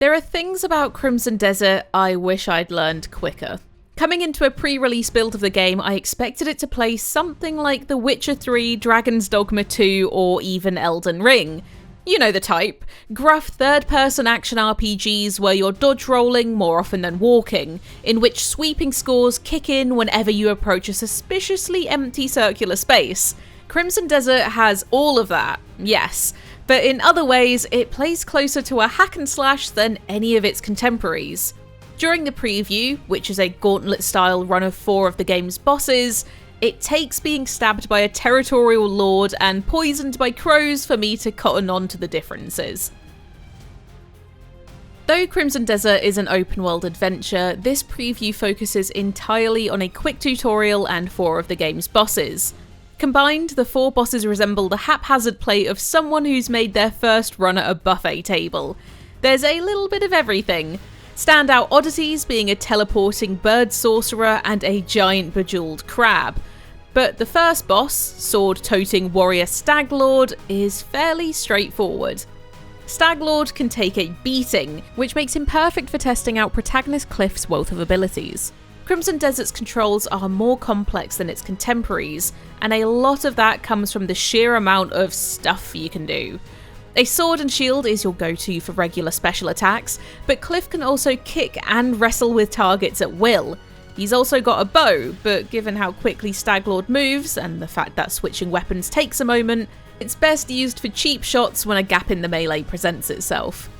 There are things about Crimson Desert I wish I'd learned quicker. Coming into a pre-release build of the game, I expected it to play something like The Witcher 3, Dragon's Dogma 2, or even Elden Ring. You know the type. Gruff third-person action RPGs where you're dodge rolling more often than walking, in which sweeping scores kick in whenever you approach a suspiciously empty circular space. Crimson Desert has all of that, yes, but in other ways it plays closer to a hack and slash than any of its contemporaries. During the preview, which is a gauntlet-style run of 4 of the game's bosses, it takes being stabbed by a territorial lord and poisoned by crows for me to cotton on to the differences. Though Crimson Desert is an open-world adventure, this preview focuses entirely on a quick tutorial and 4 of the game's bosses. Combined, the 4 bosses resemble the haphazard play of someone who's made their first run at a buffet table. There's a little bit of everything. Standout oddities being a teleporting bird sorcerer and a giant bejeweled crab. But the first boss, sword-toting warrior Staglord, is fairly straightforward. Staglord can take a beating, which makes him perfect for testing out protagonist Cliff's wealth of abilities. Crimson Desert's controls are more complex than its contemporaries, and a lot of that comes from the sheer amount of stuff you can do. A sword and shield is your go-to for regular special attacks, but Cliff can also kick and wrestle with targets at will. He's also got a bow, but given how quickly Staglord moves, and the fact that switching weapons takes a moment, it's best used for cheap shots when a gap in the melee presents itself.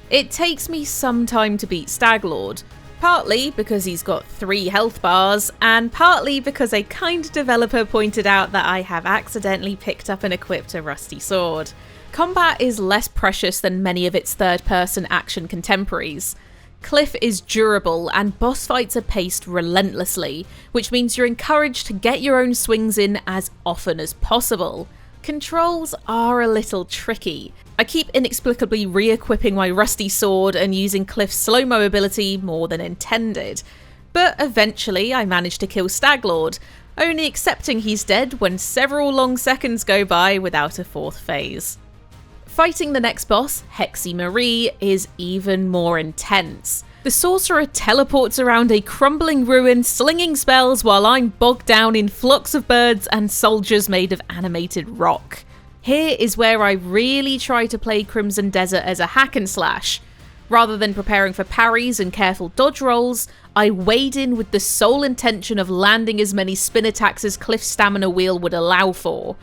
It takes me some time to beat Staglord, partly because he's got 3 health bars, and partly because a kind developer pointed out that I have accidentally picked up and equipped a rusty sword. Combat is less precious than many of its third-person action contemporaries. Cliff is durable, and boss fights are paced relentlessly, which means you're encouraged to get your own swings in as often as possible. Controls are a little tricky. I keep inexplicably re-equipping my rusty sword and using Cliff's slow-mo ability more than intended. But eventually I manage to kill Staglord, only accepting he's dead when several long seconds go by without a 4th phase. Fighting the next boss, Hexe Marie, is even more intense. The sorcerer teleports around a crumbling ruin, slinging spells while I'm bogged down in flocks of birds and soldiers made of animated rock. Here is where I really try to play Crimson Desert as a hack and slash. Rather than preparing for parries and careful dodge rolls, I wade in with the sole intention of landing as many spin attacks as Cliff's stamina wheel would allow for.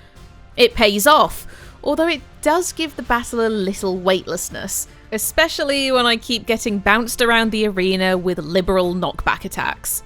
It pays off, although it does give the battle a little weightlessness, especially when I keep getting bounced around the arena with liberal knockback attacks.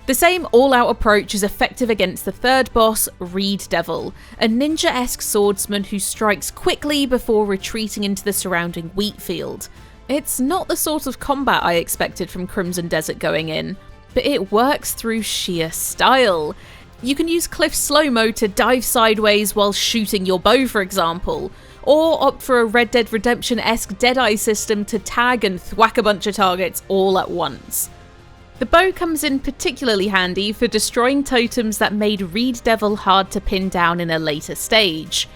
The same all-out approach is effective against the third boss, Reed Devil, a ninja-esque swordsman who strikes quickly before retreating into the surrounding wheat field. It's not the sort of combat I expected from Crimson Desert going in, but it works through sheer style. You can use Cliff's slow-mo to dive sideways while shooting your bow, for example, or opt for a Red Dead Redemption-esque Deadeye system to tag and thwack a bunch of targets all at once. The bow comes in particularly handy for destroying totems that made Reed Devil hard to pin down in a later stage.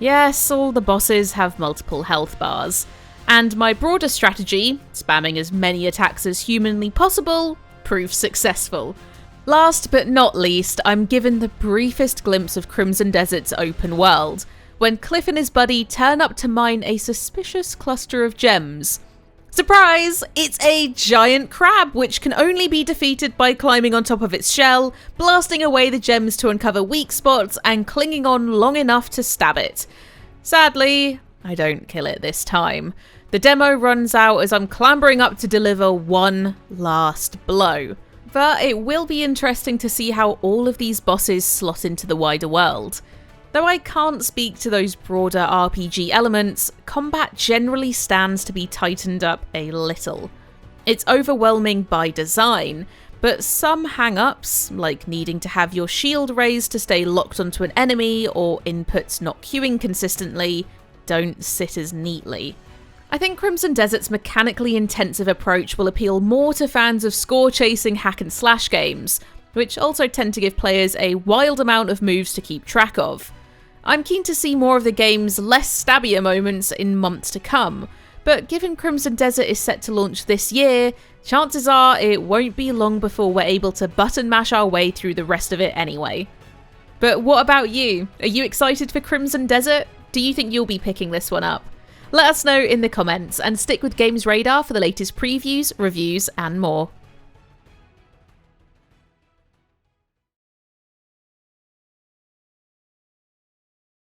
Yes, all the bosses have multiple health bars, and my broader strategy, spamming as many attacks as humanly possible, proves successful. Last but not least, I'm given the briefest glimpse of Crimson Desert's open world, when Cliff and his buddy turn up to mine a suspicious cluster of gems. Surprise! It's a giant crab, which can only be defeated by climbing on top of its shell, blasting away the gems to uncover weak spots, and clinging on long enough to stab it. Sadly, I don't kill it this time. The demo runs out as I'm clambering up to deliver one last blow. But it will be interesting to see how all of these bosses slot into the wider world. Though I can't speak to those broader RPG elements, combat generally stands to be tightened up a little. It's overwhelming by design, but some hang-ups, like needing to have your shield raised to stay locked onto an enemy or inputs not queuing consistently, don't sit as neatly. I think Crimson Desert's mechanically intensive approach will appeal more to fans of score-chasing hack-and-slash games, which also tend to give players a wild amount of moves to keep track of. I'm keen to see more of the game's less stabbier moments in months to come, but given Crimson Desert is set to launch this year, chances are it won't be long before we're able to button mash our way through the rest of it anyway. But what about you? Are you excited for Crimson Desert? Do you think you'll be picking this one up? Let us know in the comments, and stick with GamesRadar for the latest previews, reviews, and more.